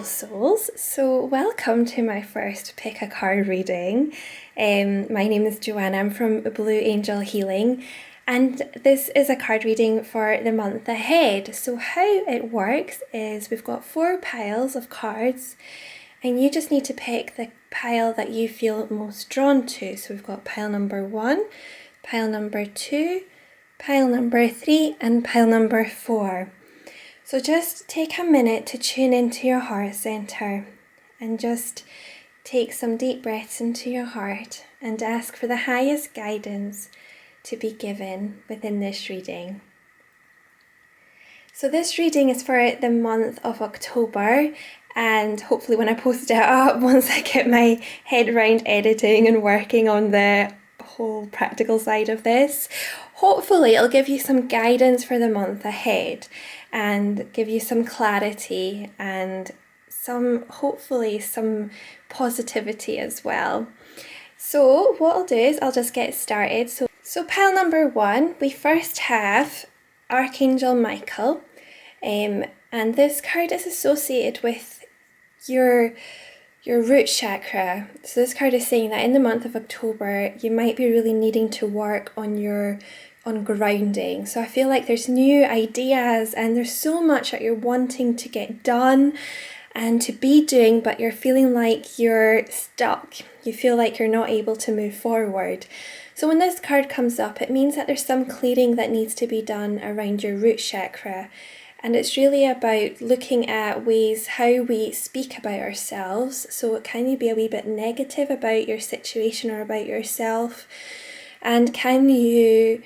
Angel Souls. So welcome to my first pick a card reading. My name is Joanna, I'm from Blue Angel Healing, and this is a card reading for the month ahead. So how it works is we've got 4 piles of cards, and you just need to pick the pile that you feel most drawn to. So we've got pile number 1, pile number 2, pile number 3, and pile number 4. So just take a minute to tune into your heart center and just take some deep breaths into your heart and ask for the highest guidance to be given within this reading. So this reading is for the month of October, and hopefully when I post it up, once I get my head around editing and working on the whole practical side of this, hopefully it'll give you some guidance for the month ahead and give you some clarity and hopefully some positivity as well. So what I'll do is I'll just get started. So pile number 1, we first have Archangel Michael, and this card is associated with your root chakra. So this card is saying that in the month of October, you might be really needing to work on grounding. So I feel like there's new ideas and there's so much that you're wanting to get done and to be doing, but you're feeling like you're stuck. You feel like you're not able to move forward. So when this card comes up, it means that there's some clearing that needs to be done around your root chakra. And it's really about looking at ways how we speak about ourselves. So can you be a wee bit negative about your situation or about yourself? And can you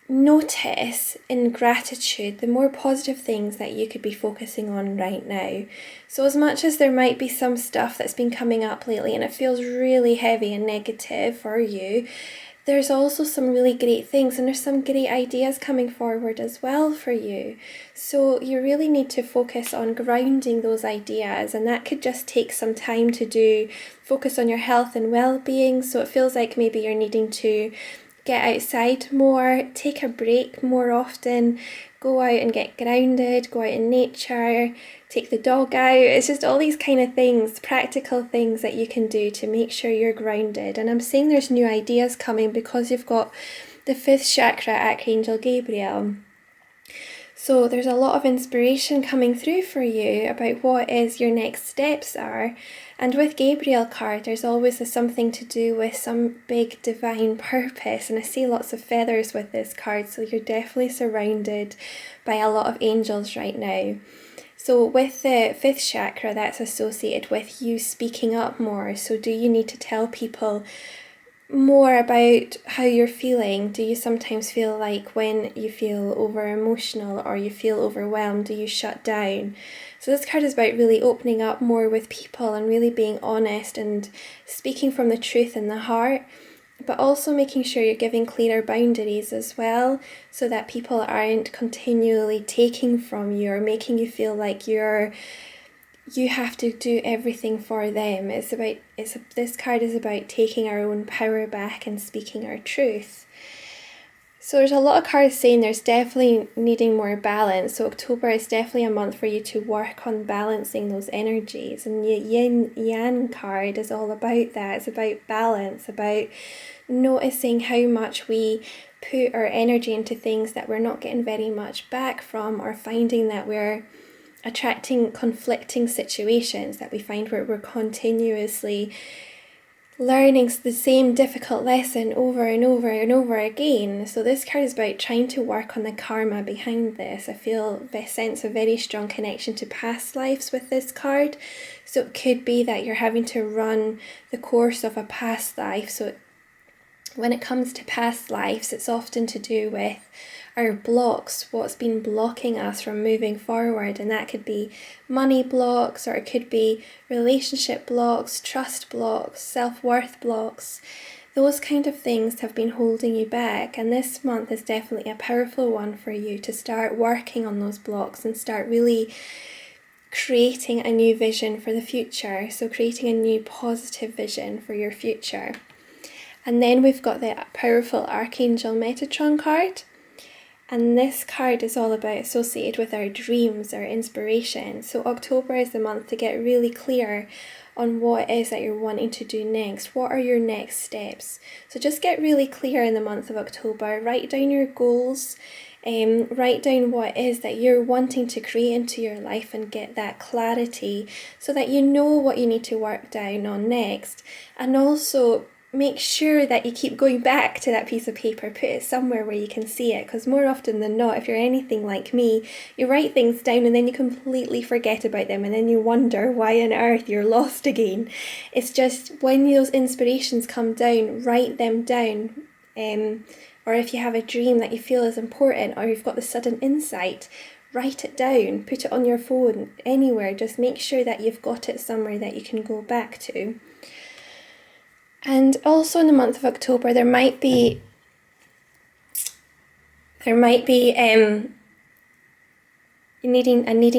notice in gratitude the more positive things that you could be focusing on right now? So as much as there might be some stuff that's been coming up lately and it feels really heavy and negative for you, there's also some really great things and there's some great ideas coming forward as well for you. So you really need to focus on grounding those ideas, and that could just take some time to do. Focus on your health and well-being. So it feels like maybe you're needing to get outside more, take a break more often, go out and get grounded, go out in nature, take the dog out. It's just all these kind of things, practical things that you can do to make sure you're grounded. And I'm saying there's new ideas coming because you've got the 5th chakra, Archangel Gabriel. So there's a lot of inspiration coming through for you about what is your next steps are. And with Gabriel card, there's always something to do with some big divine purpose. And I see lots of feathers with this card, so you're definitely surrounded by a lot of angels right now. So with the 5th chakra, that's associated with you speaking up more. So do you need to tell people more about how you're feeling? Do you sometimes feel like when you feel over emotional or you feel overwhelmed, do you shut down? So this card is about really opening up more with people and really being honest and speaking from the truth in the heart, but also making sure you're giving clearer boundaries as well, so that people aren't continually taking from you or making you feel like you have to do everything for them. This card is about taking our own power back and speaking our truth. So there's a lot of cards saying there's definitely needing more balance. So October is definitely a month for you to work on balancing those energies. And the yin yang card is all about that. It's about balance, about noticing how much we put our energy into things that we're not getting very much back from, or finding that we're attracting conflicting situations, that we find where we're continuously learning the same difficult lesson over and over and over again. So this card is about trying to work on the karma behind this. I feel the sense of very strong connection to past lives with this card. So it could be that you're having to run the course of a past life. So when it comes to past lives, it's often to do with our blocks, what's been blocking us from moving forward. And that could be money blocks, or it could be relationship blocks, trust blocks, self-worth blocks. Those kind of things have been holding you back. And this month is definitely a powerful one for you to start working on those blocks and start really creating a new vision for the future. So creating a new positive vision for your future. And then we've got the powerful Archangel Metatron card. And this card is all about associated with our dreams, our inspiration. So October is the month to get really clear on what it is that you're wanting to do next. What are your next steps? So just get really clear in the month of October. Write down your goals. Write down what it is that you're wanting to create into your life and get that clarity so that you know what you need to work down on next. And also make sure that you keep going back to that piece of paper, put it somewhere where you can see it, because more often than not, if you're anything like me, you write things down and then you completely forget about them and then you wonder why on earth you're lost again. It's just when those inspirations come down, write them down. Or if you have a dream that you feel is important or you've got the sudden insight, write it down, put it on your phone, anywhere. Just make sure that you've got it somewhere that you can go back to. And also in the month of October, there might be needing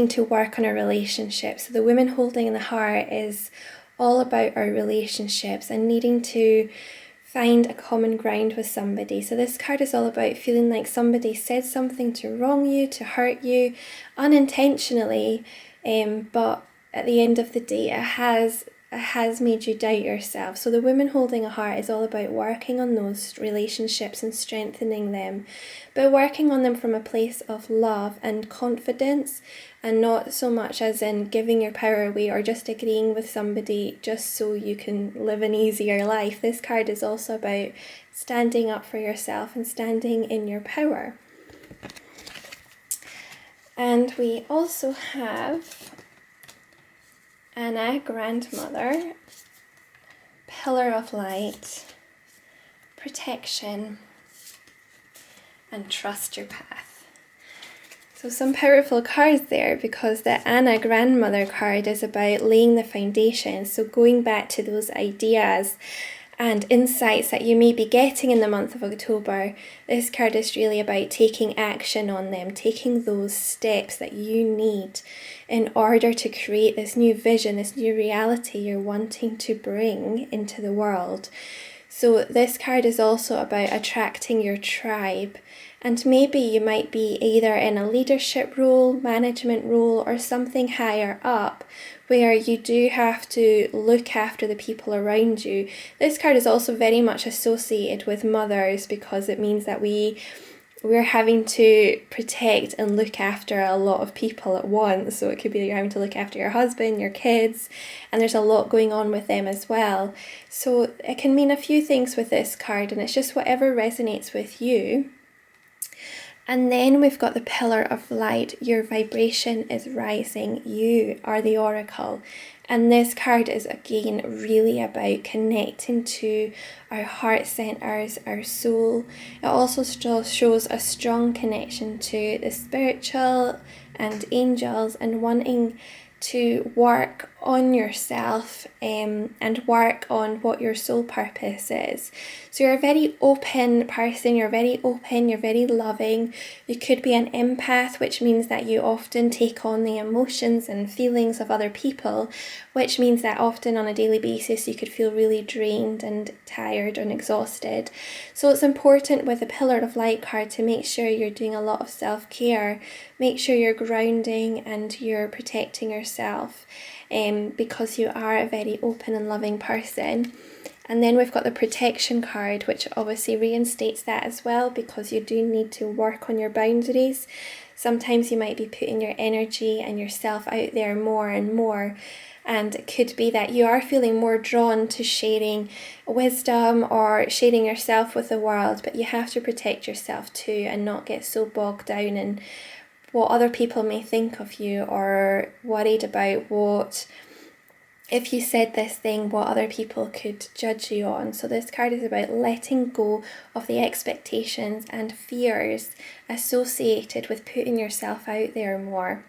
to work on a relationship. So the woman holding the heart is all about our relationships and needing to find a common ground with somebody. So this card is all about feeling like somebody said something to wrong you, to hurt you, unintentionally, but at the end of the day, it has made you doubt yourself. So the woman holding a heart is all about working on those relationships and strengthening them, but working on them from a place of love and confidence, and not so much as in giving your power away or just agreeing with somebody just so you can live an easier life. This card is also about standing up for yourself and standing in your power. And we also have Anna, grandmother, pillar of light, protection, and trust your path. So some powerful cards there, because the Anna grandmother card is about laying the foundation. So going back to those ideas and insights that you may be getting in the month of October, this card is really about taking action on them, taking those steps that you need in order to create this new vision, this new reality you're wanting to bring into the world. So this card is also about attracting your tribe. And maybe you might be either in a leadership role, management role, or something higher up where you do have to look after the people around you. This card is also very much associated with mothers, because it means that we're having to protect and look after a lot of people at once. So it could be that you're having to look after your husband, your kids, and there's a lot going on with them as well. So it can mean a few things with this card, and it's just whatever resonates with you. And then we've got the pillar of light. Your vibration is rising. You are the oracle. And this card is again really about connecting to our heart centers, our soul. It also still shows a strong connection to the spiritual and angels, and wanting to work on yourself and work on what your soul purpose is. So you're a very open person, you're very open, you're very loving. You could be an empath, which means that you often take on the emotions and feelings of other people, which means that often on a daily basis you could feel really drained and tired and exhausted. So it's important with the Pillar of Light card to make sure you're doing a lot of self-care, make sure you're grounding and you're protecting yourself, because you are a very open and loving person. And then we've got the protection card, which obviously reinstates that as well, because you do need to work on your boundaries. Sometimes you might be putting your energy and yourself out there more and more, and it could be that you are feeling more drawn to sharing wisdom or sharing yourself with the world, but you have to protect yourself too and not get so bogged down in what other people may think of you, or worried about what, if you said this thing, what other people could judge you on. So this card is about letting go of the expectations and fears associated with putting yourself out there more.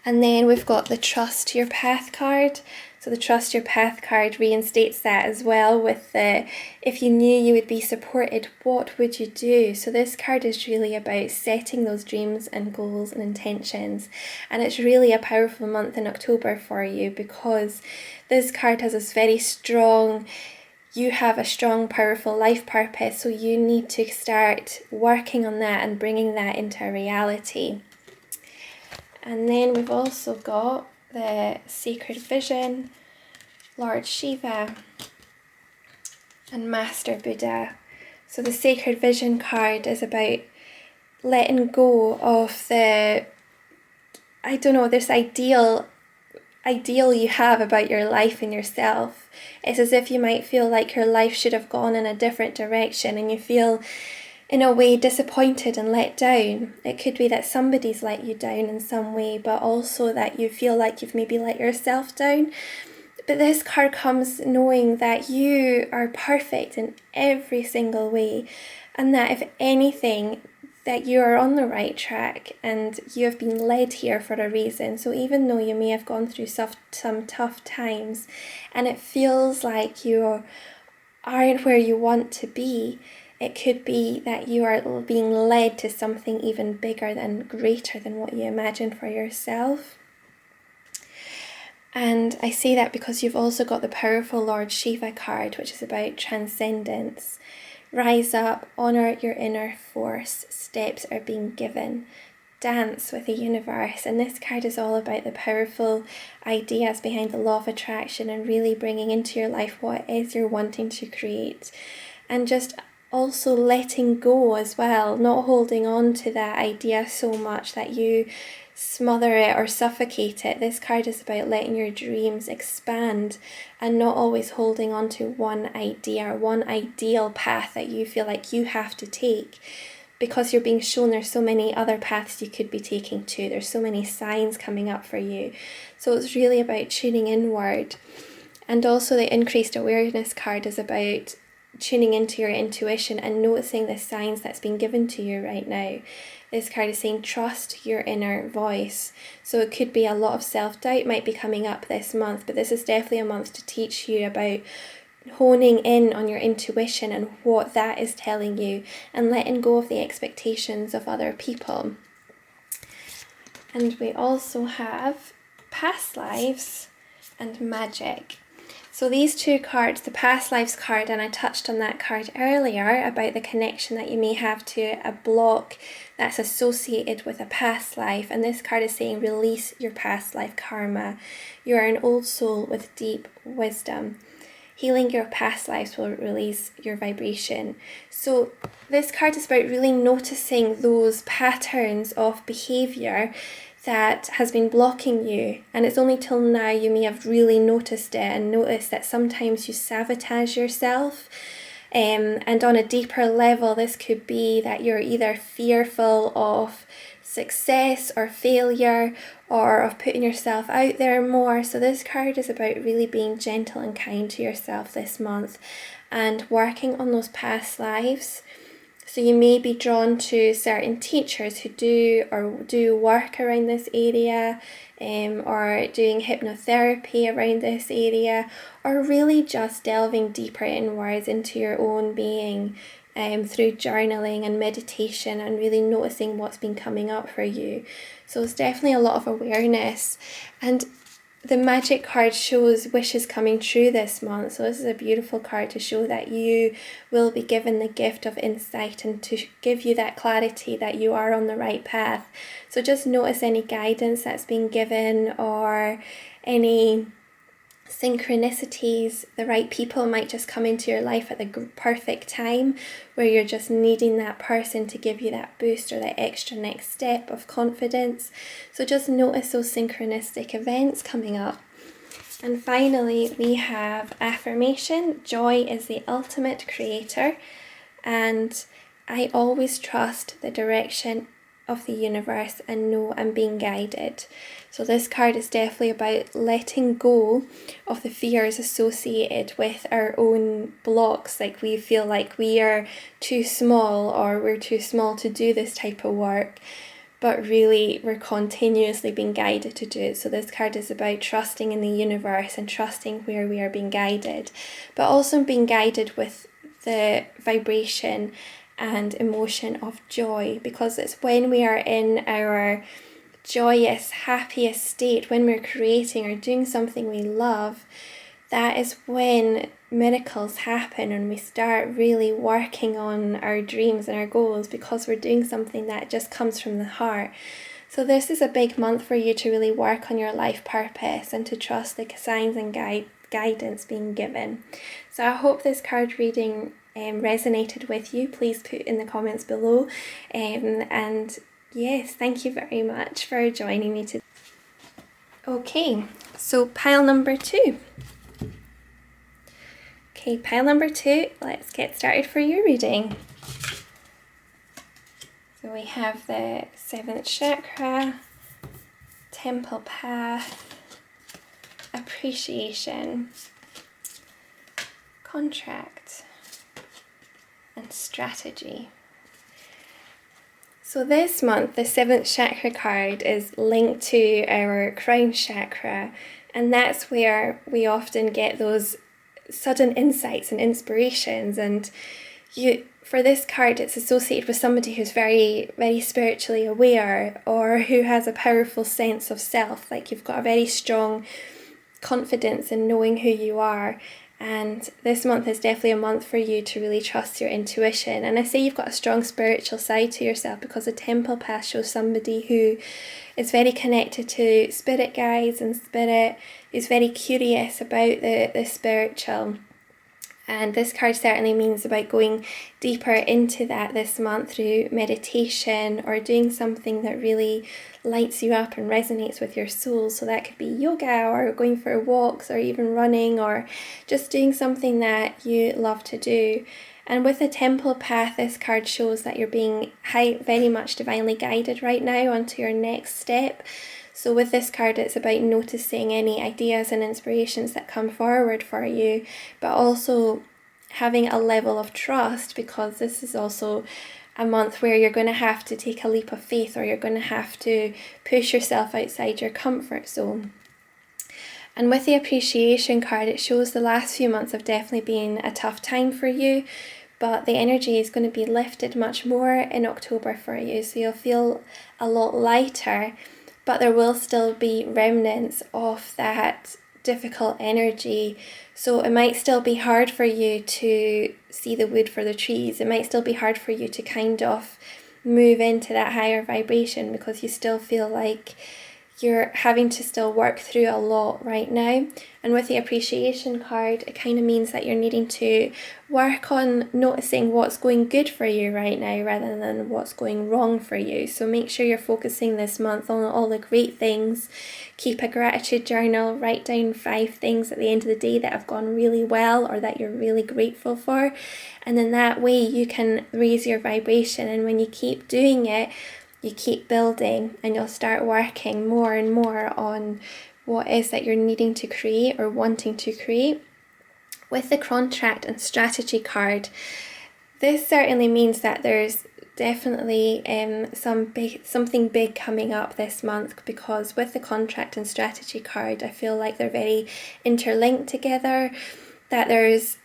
And then we've got the Trust Your Path card. So the Trust Your Path card reinstates that as well, with the, if you knew you would be supported, what would you do? So this card is really about setting those dreams and goals and intentions. And it's really a powerful month in October for you, because this card has this very strong, you have a strong, powerful life purpose, so you need to start working on that and bringing that into reality. And then we've also got the Sacred Vision, Lord Shiva, and Master Buddha. So the Sacred Vision card is about letting go of this ideal you have about your life and yourself. It's as if you might feel like your life should have gone in a different direction, and you feel in a way disappointed and let down. It could be that somebody's let you down in some way, but also that you feel like you've maybe let yourself down. But this card comes knowing that you are perfect in every single way, and that if anything, that you are on the right track and you have been led here for a reason. So even though you may have gone through some tough times and it feels like you aren't where you want to be, it could be that you are being led to something even bigger and greater than what you imagined for yourself. And I say that because you've also got the powerful Lord Shiva card, which is about transcendence. Rise up, honour your inner force, steps are being given. Dance with the universe. And this card is all about the powerful ideas behind the law of attraction and really bringing into your life what it is you're wanting to create. And just also letting go as well, not holding on to that idea so much that you smother it or suffocate it. This card is about letting your dreams expand and not always holding on to one idea or one ideal path that you feel like you have to take, because you're being shown there's so many other paths you could be taking too. There's so many signs coming up for you. So it's really about tuning inward. And also the increased awareness card is about tuning into your intuition and noticing the signs that's been given to you right now. This card is saying trust your inner voice. So it could be a lot of self-doubt might be coming up this month, but this is definitely a month to teach you about honing in on your intuition and what that is telling you, and letting go of the expectations of other people. And we also have past lives and magic. So these two cards, the past lives card, and I touched on that card earlier about the connection that you may have to a block that's associated with a past life. And this card is saying release your past life karma. You are an old soul with deep wisdom. Healing your past lives will release your vibration. So this card is about really noticing those patterns of behaviour that has been blocking you, and it's only till now you may have really noticed it and noticed that sometimes you sabotage yourself. And on a deeper level, this could be that you're either fearful of success or failure, or of putting yourself out there more. So this card is about really being gentle and kind to yourself this month and working on those past lives. So you may be drawn to certain teachers who do work around this area, or doing hypnotherapy around this area, or really just delving deeper inwards into your own being through journaling and meditation and really noticing what's been coming up for you. So it's definitely a lot of awareness. And the magic card shows wishes coming true this month. So this is a beautiful card to show that you will be given the gift of insight and to give you that clarity that you are on the right path. So just notice any guidance that's been given or any synchronicities. The right people might just come into your life at the perfect time where you're just needing that person to give you that boost or that extra next step of confidence. So just notice those synchronistic events coming up. And finally, we have affirmation. Joy is the ultimate creator, and I always trust the direction of the universe and know I'm being guided. So this card is definitely about letting go of the fears associated with our own blocks, like we feel like we are too small or we're too small to do this type of work, but really we're continuously being guided to do it. So this card is about trusting in the universe and trusting where we are being guided, but also being guided with the vibration and emotion of joy, because it's when we are in our joyous, happiest state, when we're creating or doing something we love, that is when miracles happen and we start really working on our dreams and our goals because we're doing something that just comes from the heart. So this is a big month for you to really work on your life purpose and to trust the signs and guidance being given. So I hope this card reading resonated with you. Please put in the comments below. And yes, thank you very much for joining me today. Okay, so pile number 2. Okay, pile number 2, let's get started for your reading. So we have the 7th chakra, temple path, appreciation, contract, and strategy. So this month, the 7th chakra card is linked to our crown chakra, and that's where we often get those sudden insights and inspirations. And for this card, it's associated with somebody who's very, very spiritually aware, or who has a powerful sense of self, like you've got a very strong confidence in knowing who you are. And this month is definitely a month for you to really trust your intuition. And I say you've got a strong spiritual side to yourself because the temple path shows somebody who is very connected to spirit guides and spirit, who's very curious about the spiritual. And this card certainly means about going deeper into that this month through meditation or doing something that really lights you up and resonates with your soul. So that could be yoga or going for walks or even running or just doing something that you love to do. And with the temple path, this card shows that you're being very much divinely guided right now onto your next step. So with this card, it's about noticing any ideas and inspirations that come forward for you, but also having a level of trust, because this is also a month where you're going to have to take a leap of faith, or you're going to have to push yourself outside your comfort zone. And with the appreciation card, it shows the last few months have definitely been a tough time for you, but the energy is going to be lifted much more in October for you. So you'll feel a lot lighter, but there will still be remnants of that difficult energy. So it might still be hard for you to see the wood for the trees. It might still be hard for you to kind of move into that higher vibration because you still feel like you're having to still work through a lot right now. And with the appreciation card, it kind of means that you're needing to work on noticing what's going good for you right now rather than what's going wrong for you. So make sure you're focusing this month on all the great things. Keep a gratitude journal, write down 5 things at the end of the day that have gone really well or that you're really grateful for. And then that way you can raise your vibration, and when you keep doing it, you keep building, and you'll start working more and more on what is that you're needing to create or wanting to create. With the contract and strategy card, this certainly means that there's definitely something big coming up this month, because with the contract and strategy card, I feel like they're very interlinked together, that there's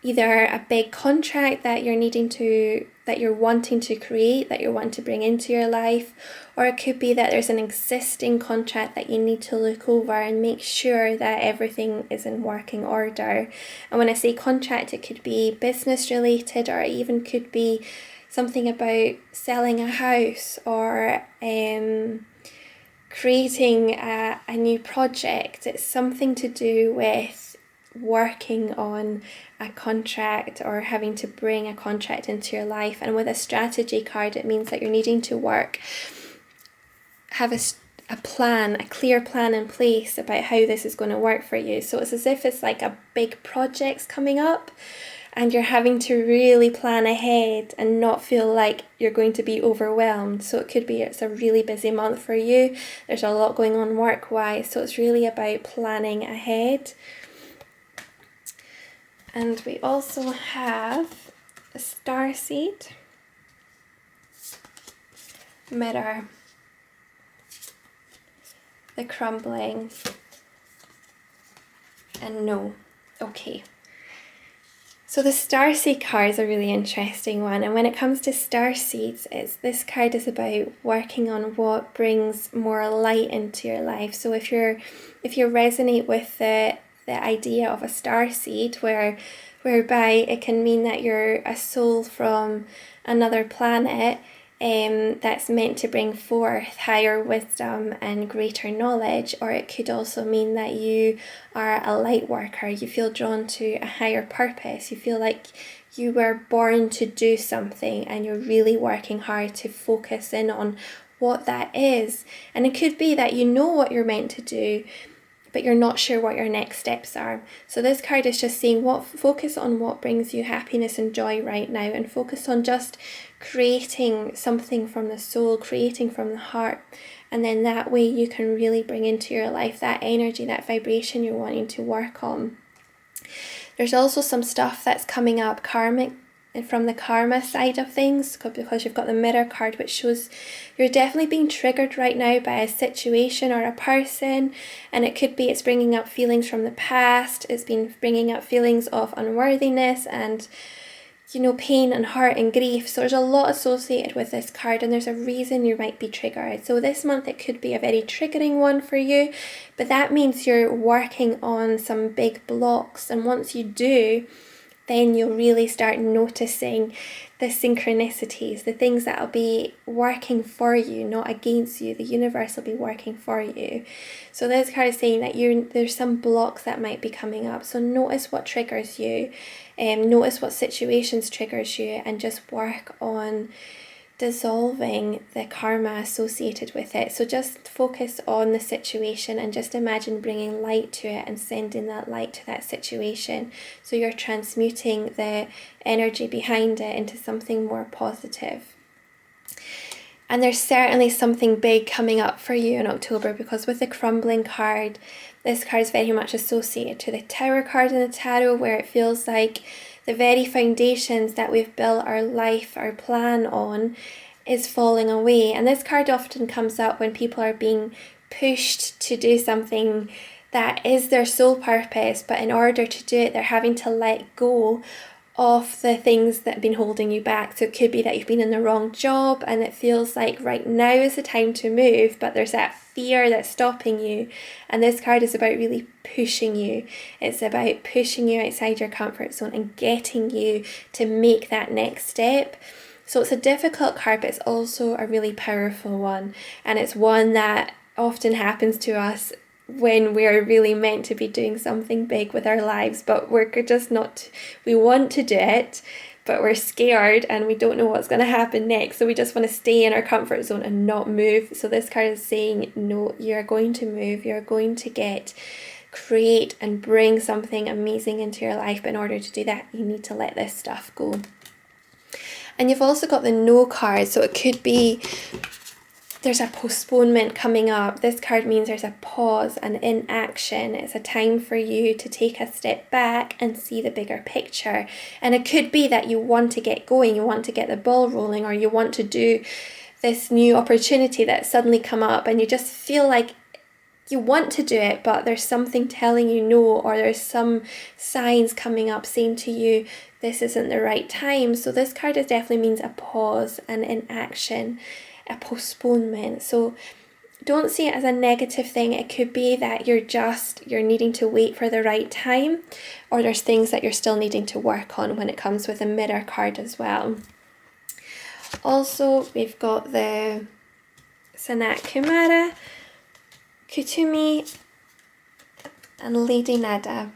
either a big contract that you're wanting to create, that you're wanting to bring into your life, or it could be that there's an existing contract that you need to look over and make sure that everything is in working order. And when I say contract, it could be business related, or it even could be something about selling a house, or creating a new project. It's something to do with working on a contract or having to bring a contract into your life. And with a strategy card, it means that you're needing to have a clear plan in place about how this is going to work for you. So it's as if it's like a big project's coming up and you're having to really plan ahead and not feel like you're going to be overwhelmed. So it could be it's a really busy month for you. There's a lot going on work-wise, so it's really about planning ahead. And we also have a starseed, mirror, the crumbling, and no. Okay. So the starseed card is a really interesting one, and when it comes to starseeds, this card is about working on what brings more light into your life. So if you resonate with the the idea of a starseed, whereby it can mean that you're a soul from another planet that's meant to bring forth higher wisdom and greater knowledge, or it could also mean that you are a light worker. You feel drawn to a higher purpose. You feel like you were born to do something and you're really working hard to focus in on what that is. And it could be that you know what you're meant to do, but you're not sure what your next steps are. So this card is just saying, focus on what brings you happiness and joy right now, and focus on just creating something from the soul, creating from the heart. And then that way you can really bring into your life that energy, that vibration you're wanting to work on. There's also some stuff that's coming up karmic, and from the karma side of things, because you've got the Mirror card, which shows you're definitely being triggered right now by a situation or a person. And it could be it's bringing up feelings from the past. It's been bringing up feelings of unworthiness and, pain and hurt and grief. So there's a lot associated with this card, and there's a reason you might be triggered. So this month it could be a very triggering one for you, but that means you're working on some big blocks. And once you do, then you'll really start noticing the synchronicities, the things that will be working for you, not against you. The universe will be working for you. So this card is saying that there's some blocks that might be coming up. So notice what triggers you, notice what situations triggers you, and just work on dissolving the karma associated with it. So just focus on the situation and just imagine bringing light to it and sending that light to that situation. So you're transmuting the energy behind it into something more positive. And there's certainly something big coming up for you in October, because with the Crumbling card, this card is very much associated to the Tower card in the tarot, where it feels like the very foundations that we've built our life, our plan on, is falling away. And this card often comes up when people are being pushed to do something that is their sole purpose, but in order to do it, they're having to let go of the things that have been holding you back. So it could be that you've been in the wrong job and it feels like right now is the time to move, but there's that fear that's stopping you. And this card is about really pushing you. It's about pushing you outside your comfort zone and getting you to make that next step. So it's a difficult card, but it's also a really powerful one. And it's one that often happens to us when we're really meant to be doing something big with our lives, but we're just not, we want to do it, but we're scared and we don't know what's going to happen next. So we just want to stay in our comfort zone and not move. So this card is saying, no, you're going to move, you're going to create and bring something amazing into your life. But in order to do that, you need to let this stuff go. And you've also got the No card. So it could be there's a postponement coming up. This card means there's a pause and inaction. It's a time for you to take a step back and see the bigger picture. And it could be that you want to get going, you want to get the ball rolling, or you want to do this new opportunity that's suddenly come up and you just feel like you want to do it, but there's something telling you no, or there's some signs coming up saying to you, this isn't the right time. So this card definitely means a pause and inaction, a postponement. So don't see it as a negative thing. It could be that you're needing to wait for the right time, or there's things that you're still needing to work on when it comes with a Mirror card as well. Also, we've got the Sanat Kumara, Kutumi, and Lady Nada.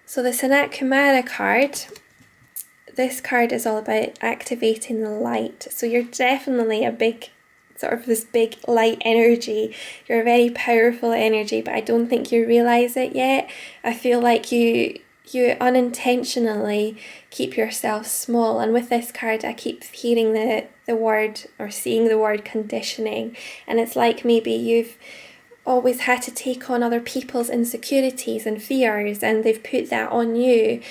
So the Sanat Kumara card, this card is all about activating the light. So you're definitely a big, sort of this big light energy. You're a very powerful energy, but I don't think you realise it yet. I feel like you unintentionally keep yourself small. And with this card, I keep hearing the word, or seeing the word, conditioning. And it's like maybe you've always had to take on other people's insecurities and fears, and they've put that on you.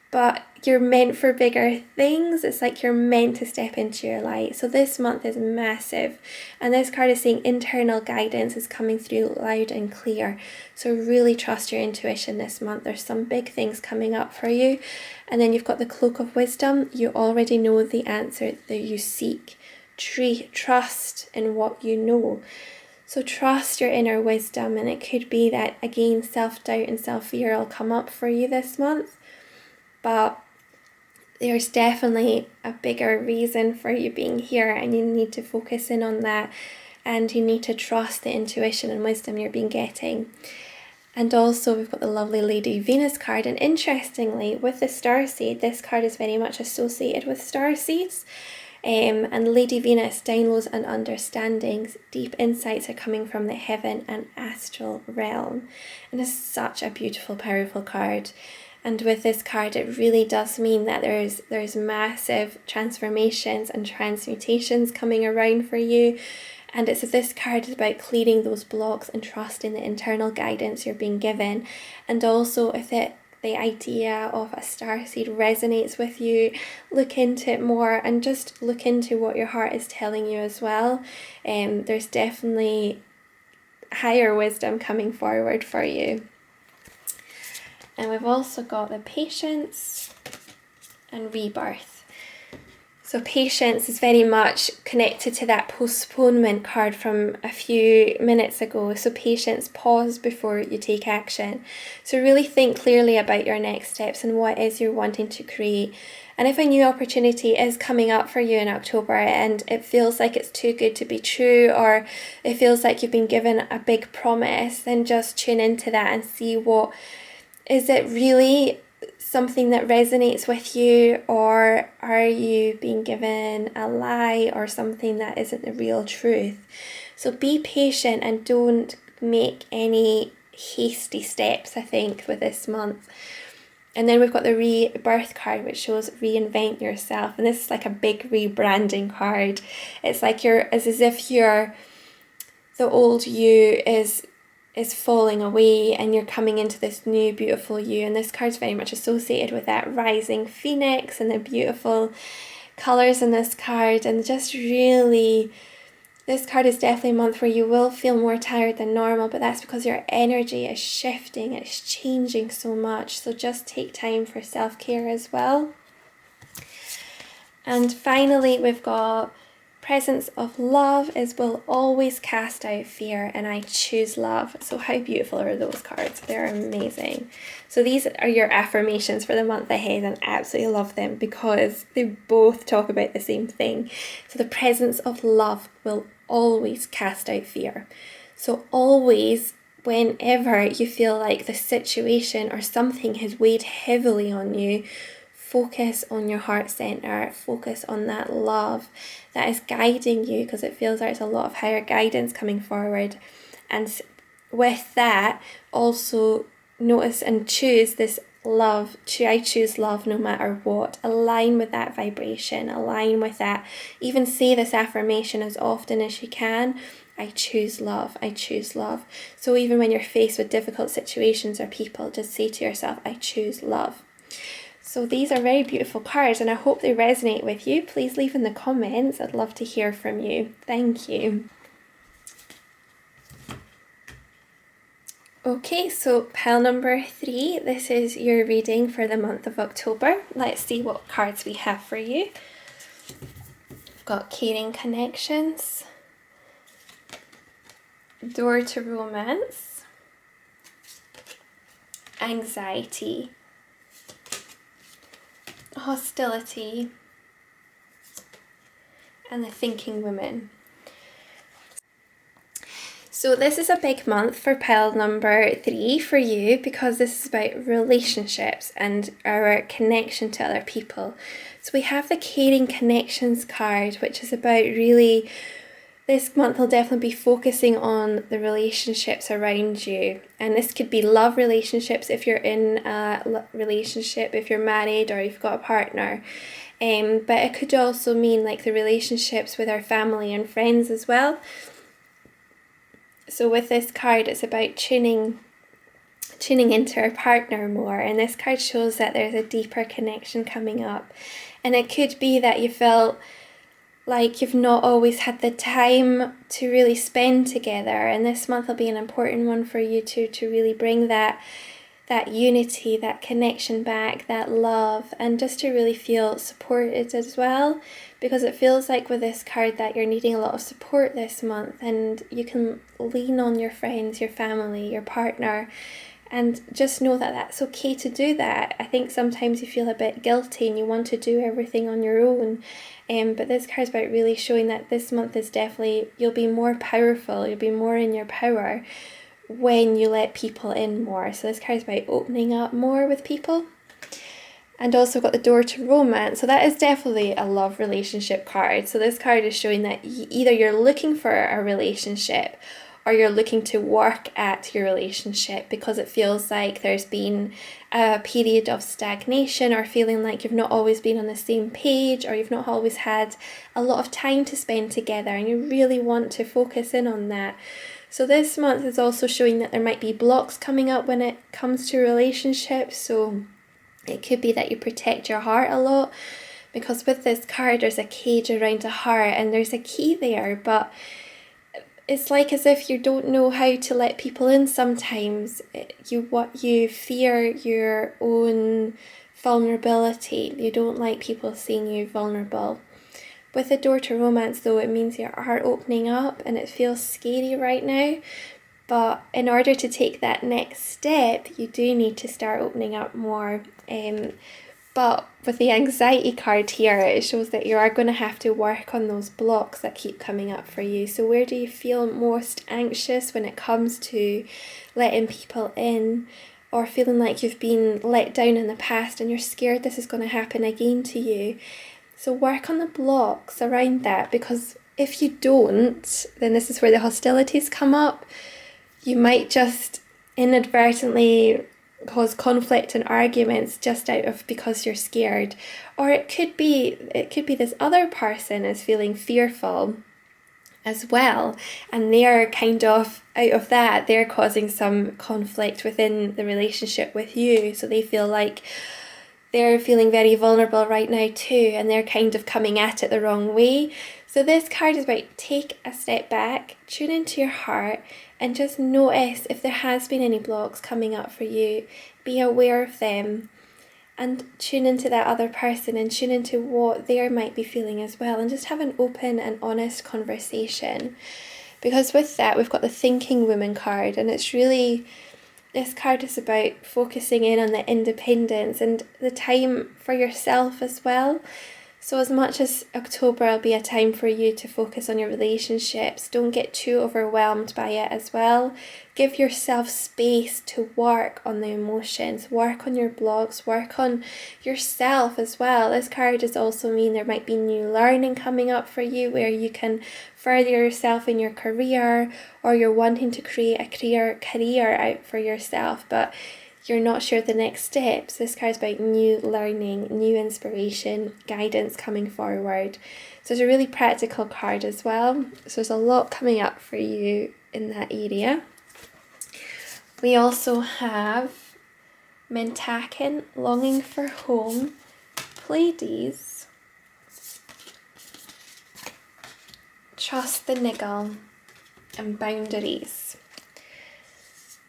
But you're meant for bigger things. It's like you're meant to step into your light. So this month is massive. And this card is saying internal guidance is coming through loud and clear. So really trust your intuition this month. There's some big things coming up for you. And then you've got the Cloak of Wisdom. You already know the answer that you seek. Trust in what you know. So trust your inner wisdom, and it could be that, again, self-doubt and self-fear will come up for you this month, but there's definitely a bigger reason for you being here, and you need to focus in on that, and you need to trust the intuition and wisdom you're being getting. And also we've got the lovely Lady Venus card, and interestingly with the starseed, this card is very much associated with starseeds. And Lady Venus, downloads and understandings, deep insights are coming from the heaven and astral realm. And it's such a beautiful, powerful card. And with this card, it really does mean that there's massive transformations and transmutations coming around for you. And it's this card is about clearing those blocks and trusting the internal guidance you're being given. And also if the idea of a starseed resonates with you, look into it more and just look into what your heart is telling you as well. There's definitely higher wisdom coming forward for you. And we've also got the Patience and Rebirth. So Patience is very much connected to that postponement card from a few minutes ago. So Patience, pause before you take action. So really think clearly about your next steps and what it is you're wanting to create. And if a new opportunity is coming up for you in October and it feels like it's too good to be true, or it feels like you've been given a big promise, then just tune into that and see what is it really something that resonates with you, or are you being given a lie or something that isn't the real truth? So be patient and don't make any hasty steps, I think, with this month. And then we've got the Rebirth card, which shows reinvent yourself. And this is like a big rebranding card. It's like it's as if the old you is falling away and you're coming into this new beautiful you. And this card's very much associated with that rising phoenix and the beautiful colours in this card. And just really, this card is definitely a month where you will feel more tired than normal, but that's because your energy is shifting, it's changing so much. So just take time for self-care as well. And finally, we've got Presence of Love will always cast out fear, and I choose love. So how beautiful are those cards? They're amazing. So these are your affirmations for the month ahead, and I absolutely love them because they both talk about the same thing. So the presence of love will always cast out fear. So always, whenever you feel like the situation or something has weighed heavily on you, focus on your heart center, focus on that love that is guiding you, because it feels like there's a lot of higher guidance coming forward. And with that, also notice and choose this love. I choose love no matter what. Align with that vibration, align with that. Even say this affirmation as often as you can. I choose love, I choose love. So even when you're faced with difficult situations or people, just say to yourself, I choose love. So these are very beautiful cards, and I hope they resonate with you. Please leave in the comments. I'd love to hear from you. Thank you. Okay, so pile number 3. This is your reading for the month of October. Let's see what cards we have for you. We've got Caring Connections, Door to Romance, Anxiety, Hostility, and the Thinking Woman. So this is a big month for pile number 3 for you, because this is about relationships and our connection to other people. So we have the Caring Connections card, which is about really, this month will definitely be focusing on the relationships around you. And this could be love relationships if you're in a relationship, if you're married or you've got a partner. But it could also mean like the relationships with our family and friends as well. So with this card, it's about tuning into our partner more. And this card shows that there's a deeper connection coming up. And it could be that you felt like you've not always had the time to really spend together, and this month will be an important one for you to really bring that unity, that connection back, that love, and just to really feel supported as well, because it feels like with this card that you're needing a lot of support this month, and you can lean on your friends, your family, your partner, and just know that that's okay to do that. I think sometimes you feel a bit guilty and you want to do everything on your own. But this card's about really showing that this month is definitely, you'll be more powerful, you'll be more in your power when you let people in more. So this card's about opening up more with people. And also got the door to romance. So that is definitely a love relationship card. So this card is showing that either you're looking for a relationship or you're looking to work at your relationship, because it feels like there's been a period of stagnation or feeling like you've not always been on the same page, or you've not always had a lot of time to spend together, and you really want to focus in on that. So this month is also showing that there might be blocks coming up when it comes to relationships. So it could be that you protect your heart a lot, because with this card there's a cage around a heart and there's a key there, but it's like as if you don't know how to let people in sometimes. You fear your own vulnerability. You don't like people seeing you vulnerable. With the door to romance though, it means you are opening up, and it feels scary right now. But in order to take that next step, you do need to start opening up more. But with the anxiety card here, it shows that you are going to have to work on those blocks that keep coming up for you. So where do you feel most anxious when it comes to letting people in, or feeling like you've been let down in the past and you're scared this is going to happen again to you? So work on the blocks around that, because if you don't, then this is where the hostilities come up. You might just inadvertently cause conflict and arguments just out of because you're scared. Or it could be this other person is feeling fearful as well, and they're kind of out of that, they're causing some conflict within the relationship with you. So they feel like they're feeling very vulnerable right now too, and they're kind of coming at it the wrong way. So this card is about take a step back, tune into your heart, and just notice if there has been any blocks coming up for you. Be aware of them and tune into that other person and tune into what they might be feeling as well, and just have an open and honest conversation. Because with that, we've got the Thinking Woman card, and it's really, this card is about focusing in on the independence and the time for yourself as well. So as much as October will be a time for you to focus on your relationships, don't get too overwhelmed by it as well. Give yourself space to work on the emotions, work on your blocks, work on yourself as well. This card does also mean there might be new learning coming up for you, where you can further yourself in your career, or you're wanting to create a career out for yourself, but you're not sure the next steps. This card's about new learning, new inspiration, guidance coming forward. So it's a really practical card as well. So there's a lot coming up for you in that area. We also have Mentakin, Longing for Home, Pleiades, Trust the Niggle, and Boundaries.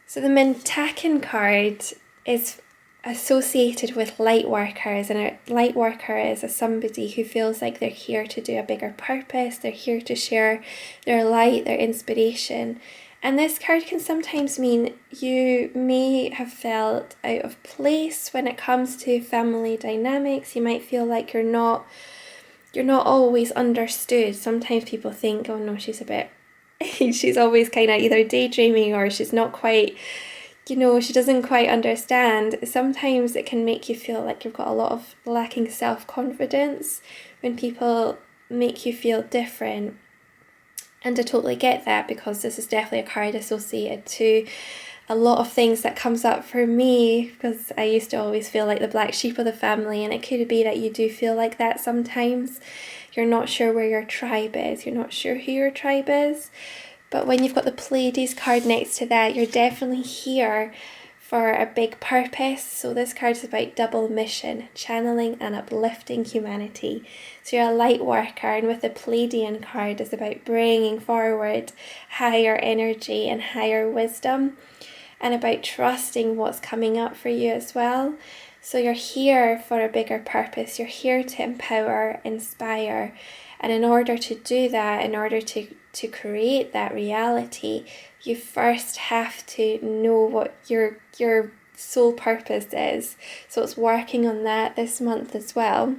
So the Mentakin card is associated with light workers, and a light worker is somebody who feels like they're here to do a bigger purpose, they're here to share their light, their inspiration. And this card can sometimes mean you may have felt out of place when it comes to family dynamics. You might feel like you're not always understood. Sometimes people think, oh no, she's always kind of either daydreaming, or she's not quite, she doesn't quite understand. Sometimes it can make you feel like you've got a lot of lacking self-confidence when people make you feel different. And I totally get that, because this is definitely a card associated to a lot of things that comes up for me, because I used to always feel like the black sheep of the family, and it could be that you do feel like that sometimes. You're not sure where your tribe is, you're not sure who your tribe is. But when you've got the Pleiades card next to that, you're definitely here for a big purpose. So this card is about double mission, channeling and uplifting humanity. So you're a light worker, and with the Pleiadian card, it's about bringing forward higher energy and higher wisdom, and about trusting what's coming up for you as well. So you're here for a bigger purpose. You're here to empower, inspire. And in order to do that, in order to create that reality, you first have to know what your soul purpose is. So it's working on that this month as well.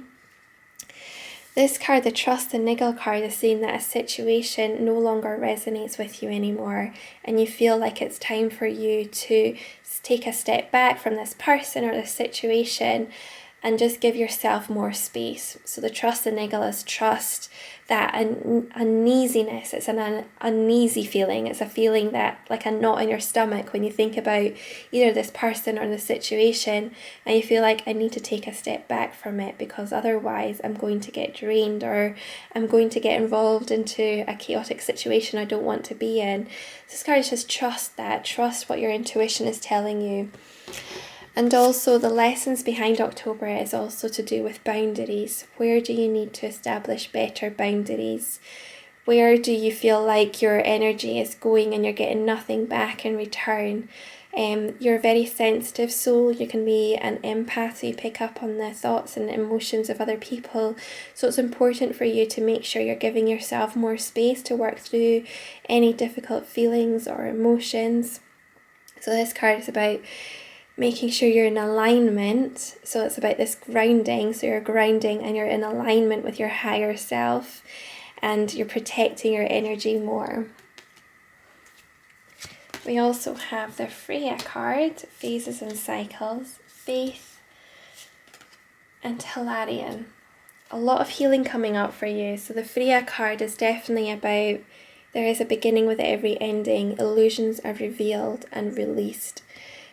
This card, the Trust and Niggle card, is saying that a situation no longer resonates with you anymore, and you feel like it's time for you to take a step back from this person or this situation and just give yourself more space. So the Trust and Niggle is trust, that uneasiness. It's an uneasy feeling. It's a feeling that, like a knot in your stomach when you think about either this person or the situation, and you feel like I need to take a step back from it because otherwise I'm going to get drained, or I'm going to get involved into a chaotic situation I don't want to be in. This card is just trust that. Trust what your intuition is telling you. And also the lessons behind October is also to do with boundaries. Where do you need to establish better boundaries? Where do you feel like your energy is going and you're getting nothing back in return? You're a very sensitive soul. You can be an empath, so you pick up on the thoughts and emotions of other people. So it's important for you to make sure you're giving yourself more space to work through any difficult feelings or emotions. So this card is about making sure you're in alignment. So it's about this grounding. So you're grounding and you're in alignment with your higher self, and you're protecting your energy more. We also have the Freya card, Phases and Cycles, Faith and Hilarion. A lot of healing coming up for you. So the Freya card is definitely about there is a beginning with every ending. Illusions are revealed and released.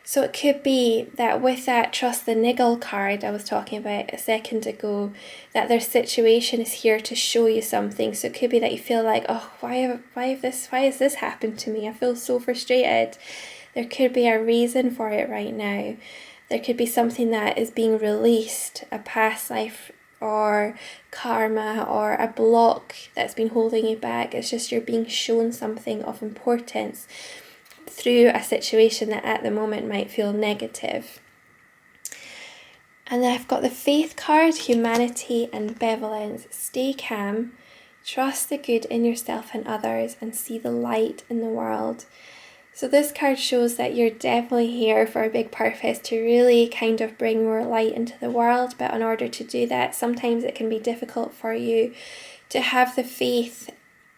So it could be that with that Trust the Niggle card I was talking about a second ago, that their situation is here to show you something. So it could be that you feel like, oh, why has this happened to me? I feel so frustrated. There could be a reason for it right now. There could be something that is being released, a past life or karma or a block that's been holding you back. It's just you're being shown something of importance through a situation that at the moment might feel negative. And then I've got the Faith card, Humanity and Benevolence. Stay calm, trust the good in yourself and others, and see the light in the world. So this card shows that you're definitely here for a big purpose, to really kind of bring more light into the world. But in order to do that, sometimes it can be difficult for you to have the faith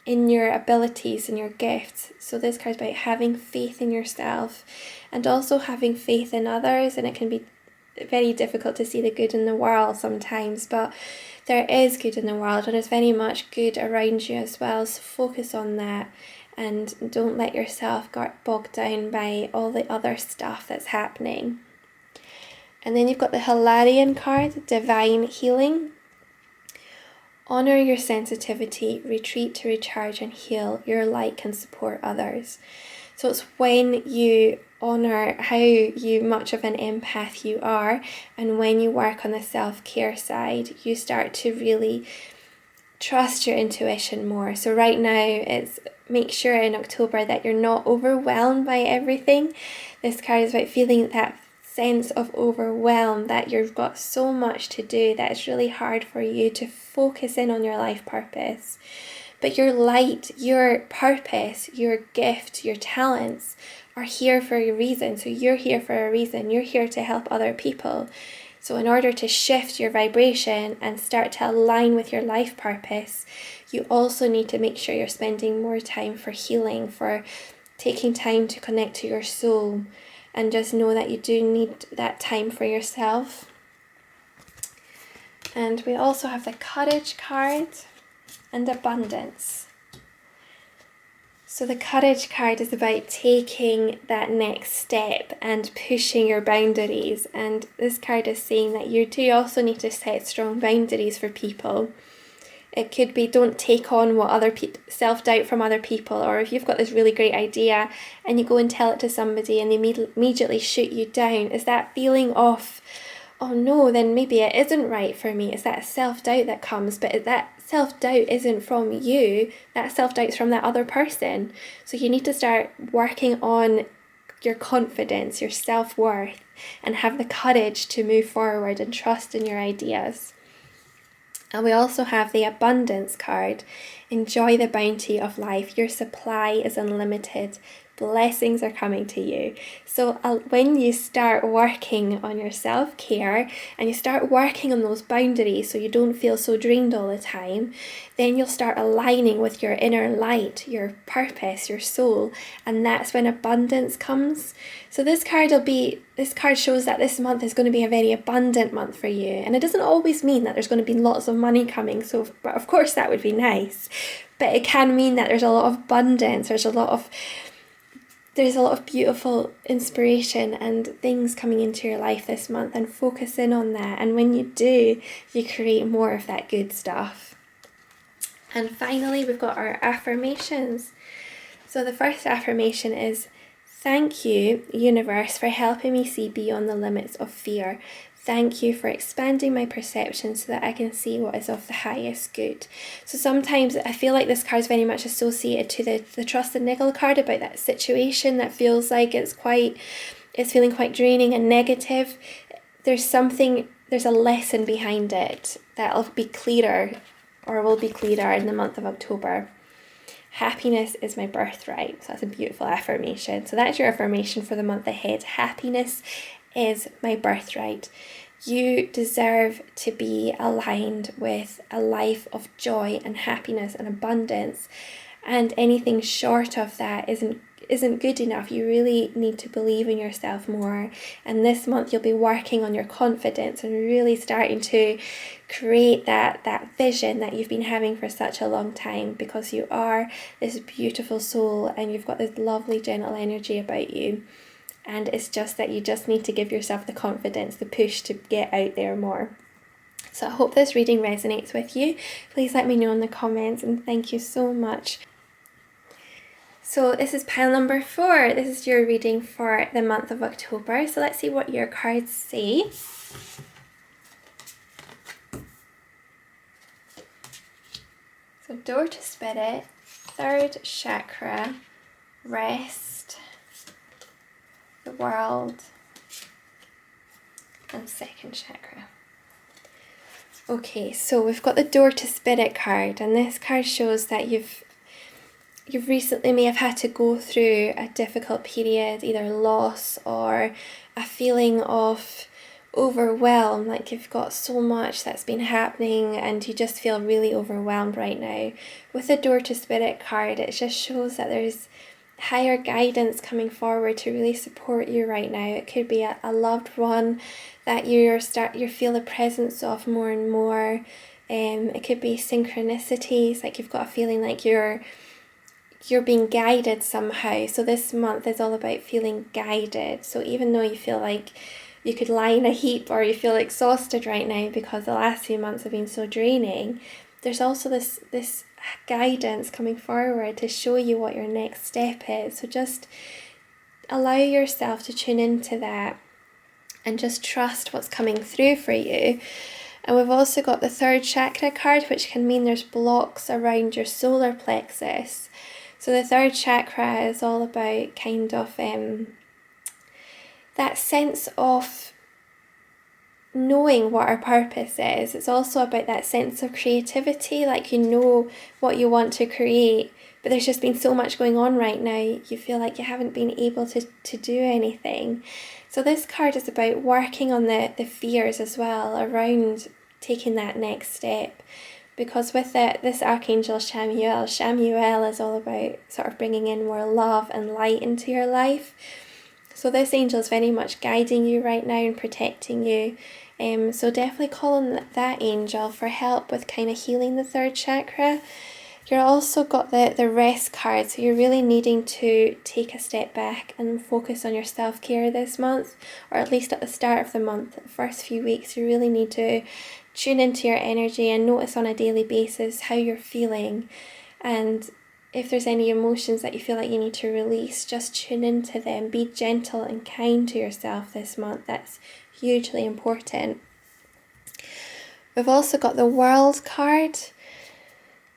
in your abilities and your gifts. So this card's about having faith in yourself and also having faith in others, and it can be very difficult to see the good in the world sometimes, but there is good in the world and there's very much good around you as well. So focus on that and don't let yourself get bogged down by all the other stuff that's happening. And then you've got the Hilarion card, Divine Healing. Honor your sensitivity, retreat to recharge and heal. Your light can support others. So it's when you honor how much of an empath you are, and when you work on the self-care side, you start to really trust your intuition more. So right now, it's make sure in October that you're not overwhelmed by everything. This card is about feeling that sense of overwhelm, that you've got so much to do that it's really hard for you to focus in on your life purpose. But your light, your purpose, your gift, your talents are here for a reason. So you're here for a reason. You're here to help other people. So in order to shift your vibration and start to align with your life purpose, you also need to make sure you're spending more time for healing, for taking time to connect to your soul. And just know that you do need that time for yourself. And we also have the Courage card and Abundance. So the Courage card is about taking that next step and pushing your boundaries. And this card is saying that you do also need to set strong boundaries for people. It could be don't take on what self-doubt from other people, or if you've got this really great idea and you go and tell it to somebody and they immediately shoot you down. Is that feeling of, oh no, then maybe it isn't right for me. It's that self-doubt that comes, but that self-doubt isn't from you. That self-doubt's from that other person. So you need to start working on your confidence, your self-worth, and have the courage to move forward and trust in your ideas. And we also have the abundance card. Enjoy the bounty of life. Your supply is unlimited. Blessings are coming to you. So when you start working on your self-care and you start working on those boundaries so you don't feel so drained all the time, then you'll start aligning with your inner light, your purpose, your soul, and that's when abundance comes. So this card shows that this month is going to be a very abundant month for you. And it doesn't always mean that there's going to be lots of money coming. But of course that would be nice. But it can mean that there's a lot of abundance. There's a lot of beautiful inspiration and things coming into your life this month, and focus in on that. And when you do, you create more of that good stuff. And finally, we've got our affirmations. So the first affirmation is, thank you, universe, for helping me see beyond the limits of fear. Thank you for expanding my perception so that I can see what is of the highest good. So sometimes I feel like this card is very much associated to the trust and niggle card, about that situation that feels like it's feeling quite draining and negative. There's a lesson behind it that'll be clearer, or will be clearer, in the month of October. Happiness is my birthright. So that's a beautiful affirmation. So that's your affirmation for the month ahead. Happiness is my birthright. You deserve to be aligned with a life of joy and happiness and abundance, and anything short of that isn't good enough. You really need to believe in yourself more, and this month you'll be working on your confidence and really starting to create that vision that you've been having for such a long time, because you are this beautiful soul and you've got this lovely gentle energy about you. And it's just that you just need to give yourself the confidence, the push to get out there more. So I hope this reading resonates with you. Please let me know in the comments, and thank you so much. So this is pile number 4. This is your reading for the month of October. So let's see what your cards say. So door to spirit, 3rd chakra, rest, the world, and 2nd chakra. Okay, so we've got the door to spirit card, and this card shows that you've recently may have had to go through a difficult period, either loss or a feeling of overwhelm, like you've got so much that's been happening and you just feel really overwhelmed right now. With the door to spirit card, it just shows that there's higher guidance coming forward to really support you right now. It could be a loved one that you feel the presence of more and more. It could be synchronicities, like you've got a feeling like you're being guided somehow. So this month is all about feeling guided. So even though you feel like you could lie in a heap or you feel exhausted right now because the last few months have been so draining, there's also this guidance coming forward to show you what your next step is. So just allow yourself to tune into that and just trust what's coming through for you. And we've also got the 3rd chakra card, which can mean there's blocks around your solar plexus. So the 3rd chakra is all about kind of that sense of knowing what our purpose is. It's also about that sense of creativity, like you know what you want to create, but there's just been so much going on right now, you feel like you haven't been able to do anything. So this card is about working on the fears as well around taking that next step, because with this Archangel Chamuel is all about sort of bringing in more love and light into your life. So this angel is very much guiding you right now and protecting you. So definitely call on that angel for help with kind of healing the 3rd chakra. You're also got the rest card, so you're really needing to take a step back and focus on your self-care this month, or at least at the start of the month, the first few weeks. You really need to tune into your energy and notice on a daily basis how you're feeling, and if there's any emotions that you feel like you need to release, just tune into them. Be gentle and kind to yourself this month. That's hugely important. We've also got the world card.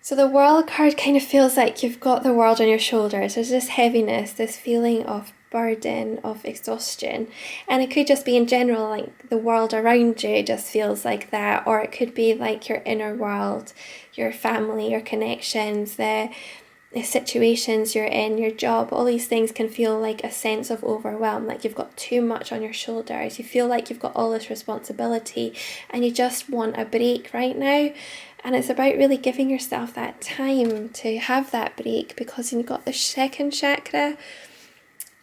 So the world card kind of feels like you've got the world on your shoulders. There's this heaviness, this feeling of burden of exhaustion. And it could just be in general, like the world around you just feels like that, or it could be like your inner world, your family, your connections, the situations you're in, your job. All these things can feel like a sense of overwhelm, like you've got too much on your shoulders. You feel like you've got all this responsibility and you just want a break right now. And it's about really giving yourself that time to have that break, because you've got the second chakra,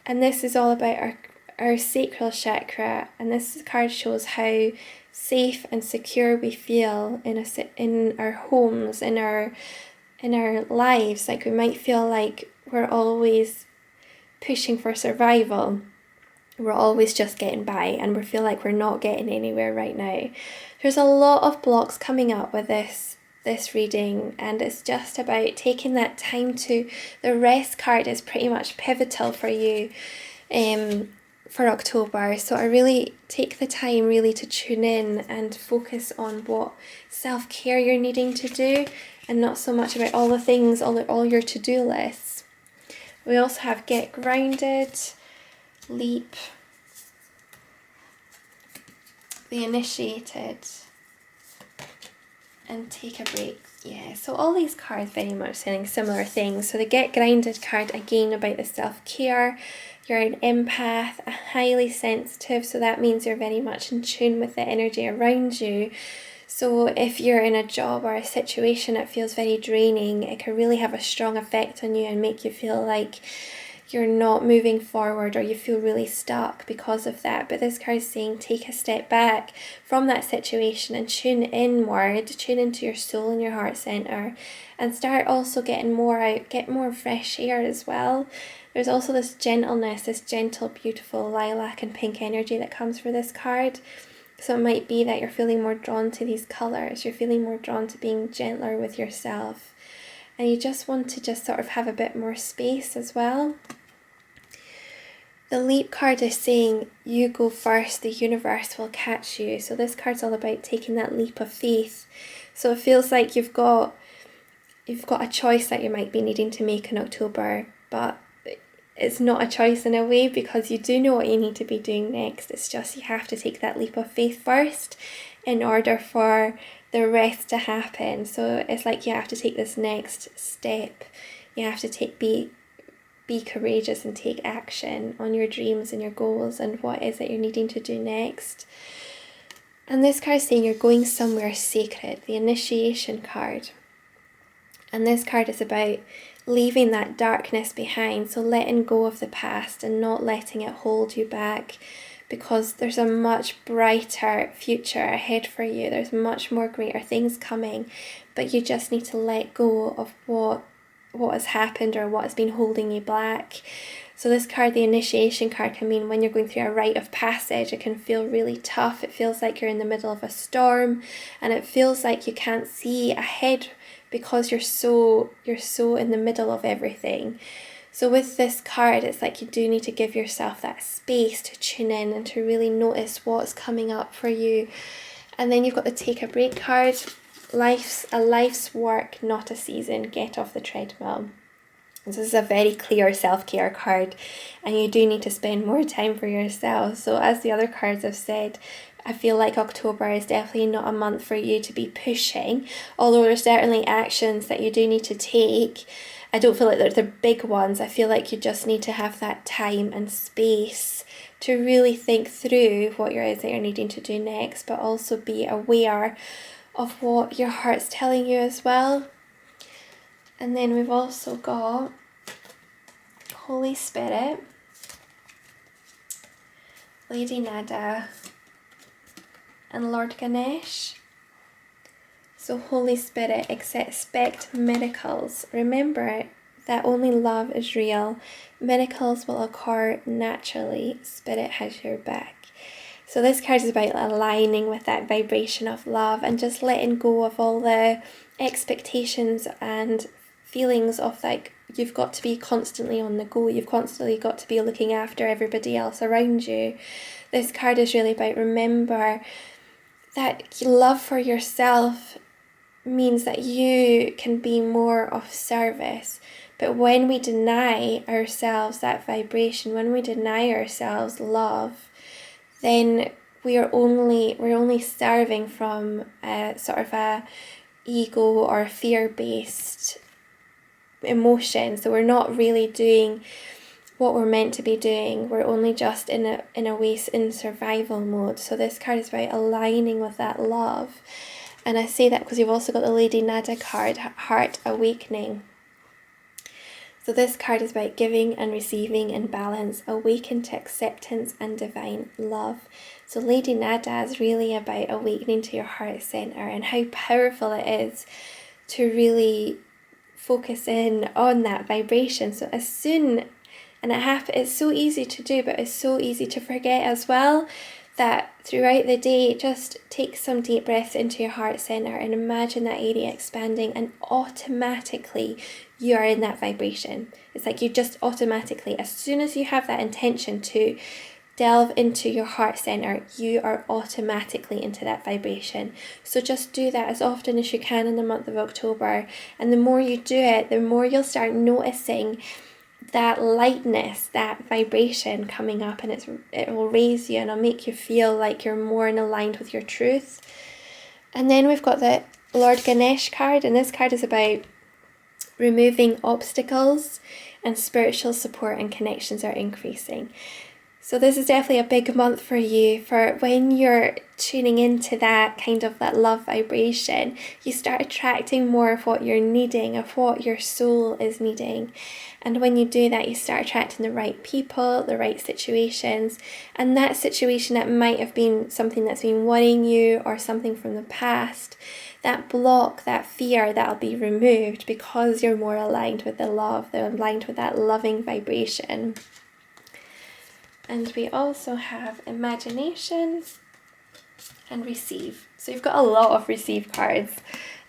and this is all about our sacral chakra. And this card shows how safe and secure we feel in our homes, in our lives. Like we might feel like we're always pushing for survival. We're always just getting by, and we feel like we're not getting anywhere right now. There's a lot of blocks coming up with this reading, and it's just about taking that time to. The rest card is pretty much pivotal for you for October. So I really take the time really to tune in and focus on what self-care you're needing to do, and not so much about all the things, all your to-do lists. We also have Get Grounded, Leap, The Initiated, and Take a Break. Yeah, so all these cards very much saying similar things. So the Get Grounded card, again, about the self-care. You're an empath, a highly sensitive, so that means you're very much in tune with the energy around you. So if you're in a job or a situation that feels very draining, it can really have a strong effect on you and make you feel like you're not moving forward, or you feel really stuck because of that. But this card is saying take a step back from that situation and tune inward, tune into your soul and your heart center, and start also getting more out, get more fresh air as well. There's also this gentleness, this gentle, beautiful lilac and pink energy that comes for this card. So it might be that you're feeling more drawn to these colours, you're feeling more drawn to being gentler with yourself, and you just want to just sort of have a bit more space as well. The Leap card is saying you go first, the universe will catch you. So this card's all about taking that leap of faith. So it feels like you've got a choice that you might be needing to make in October, but it's not a choice in a way, because you do know what you need to be doing next. It's just you have to take that leap of faith first in order for the rest to happen. So it's like you have to take this next step. You have to be courageous and take action on your dreams and your goals and what is it you're needing to do next. And this card is saying you're going somewhere sacred, the Initiation card. And this card is about leaving that darkness behind, so letting go of the past and not letting it hold you back, because there's a much brighter future ahead for you. There's much more greater things coming, but you just need to let go of what has happened or what has been holding you back. So this card, the Initiation card, can mean when you're going through a rite of passage, it can feel really tough. It feels like you're in the middle of a storm, and it feels like you can't see ahead because you're so in the middle of everything. So with this card, it's like you do need to give yourself that space to tune in and to really notice what's coming up for you. And then you've got the Take a Break card. Life's work, not a season. Get off the treadmill. This is a very clear self-care card, and you do need to spend more time for yourself. So as the other cards have said, I feel like October is definitely not a month for you to be pushing, although there's certainly actions that you do need to take. I don't feel like they're the big ones. I feel like you just need to have that time and space to really think through what it is that you're needing to do next, but also be aware of what your heart's telling you as well. And then we've also got Holy Spirit, Lady Nada, and Lord Ganesh. So Holy Spirit, expect miracles. Remember that only love is real. Miracles will occur naturally. Spirit has your back. So this card is about aligning with that vibration of love and just letting go of all the expectations and feelings of like you've got to be constantly on the go. You've constantly got to be looking after everybody else around you. This card is really about remember that love for yourself means that you can be more of service. But when we deny ourselves that vibration, when we deny ourselves love, then we're only serving from a sort of a ego or fear-based emotion. So we're not really doing what we're meant to be doing. We're only just in a way in survival mode. So this card is about aligning with that love. And I say that because you've also got the Lady Nada card, Heart Awakening. So this card is about giving and receiving in balance, awaken to acceptance and divine love. So Lady Nada is really about awakening to your heart center and how powerful it is to really focus in on that vibration. So as soon, and it's so easy to do, but it's so easy to forget as well, that throughout the day, just take some deep breaths into your heart center and imagine that area expanding, and automatically you are in that vibration. It's like you just automatically, as soon as you have that intention to delve into your heart center, you are automatically into that vibration. So just do that as often as you can in the month of October. And the more you do it, the more you'll start noticing that lightness, that vibration coming up, and it will raise you and it'll make you feel like you're more in aligned with your truth. And then we've got the Lord Ganesh card, and this card is about removing obstacles, and spiritual support and connections are increasing. So this is definitely a big month for you, for when you're tuning into that kind of that love vibration, you start attracting more of what you're needing, of what your soul is needing. And when you do that, you start attracting the right people, the right situations, and that situation that might have been something that's been worrying you or something from the past, that block, that fear, that'll be removed because you're more aligned with the love, they're aligned with that loving vibration. And we also have imagination and receive. So you've got a lot of receive cards,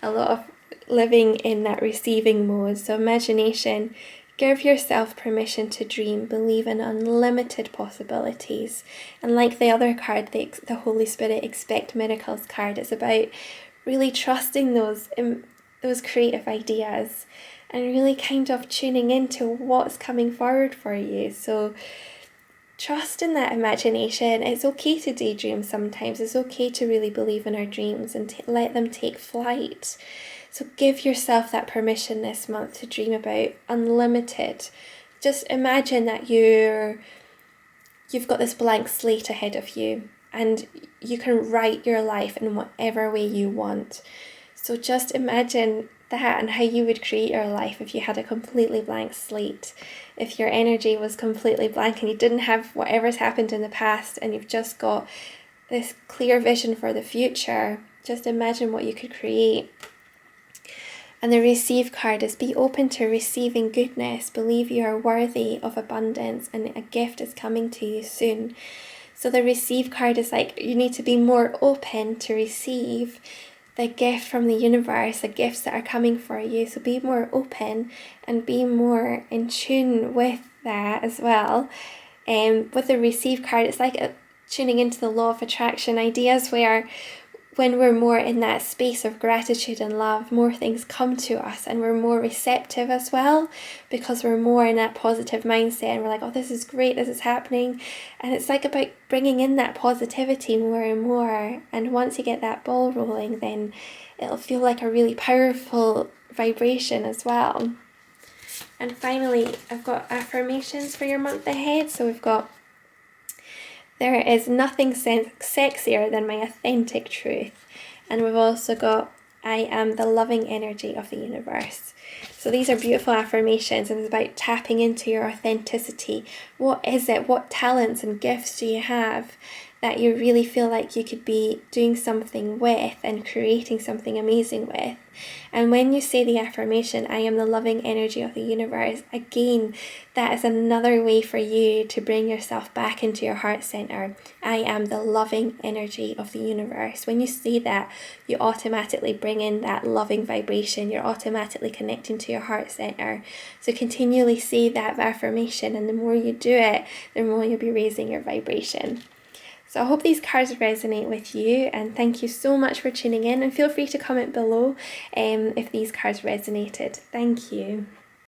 a lot of living in that receiving mode. So imagination, give yourself permission to dream, believe in unlimited possibilities. And like the other card, the Holy Spirit Expect Miracles card, it's about really trusting those creative ideas and really kind of tuning into what's coming forward for you. So trust in that imagination. It's okay to daydream sometimes. It's okay to really believe in our dreams and let them take flight. So give yourself that permission this month to dream about unlimited. Just imagine that you've got this blank slate ahead of you and you can write your life in whatever way you want. So just imagine that and how you would create your life if you had a completely blank slate. If your energy was completely blank and you didn't have whatever's happened in the past and you've just got this clear vision for the future, just imagine what you could create. And the receive card is be open to receiving goodness, believe you are worthy of abundance and a gift is coming to you soon. So the receive card is like you need to be more open to receive the gift from the universe, the gifts that are coming for you. So be more open and be more in tune with that as well. With the receive card, it's like tuning into the law of attraction ideas, where when we're more in that space of gratitude and love, more things come to us and we're more receptive as well, because we're more in that positive mindset and we're like, oh, this is great, this is happening. And it's like about bringing in that positivity more and more. And once you get that ball rolling, then it'll feel like a really powerful vibration as well. And finally, I've got affirmations for your month ahead. So we've got, there is nothing sexier than my authentic truth. And we've also got, I am the loving energy of the universe. So these are beautiful affirmations, and it's about tapping into your authenticity. What is it? What talents and gifts do you have that you really feel like you could be doing something with and creating something amazing with? And when you say the affirmation, I am the loving energy of the universe, again, that is another way for you to bring yourself back into your heart center. I am the loving energy of the universe. When you say that, you automatically bring in that loving vibration. You're automatically connecting to your heart center. So continually say that affirmation, and the more you do it, the more you'll be raising your vibration. So I hope these cards resonate with you, and thank you so much for tuning in, and feel free to comment below if these cards resonated. Thank you.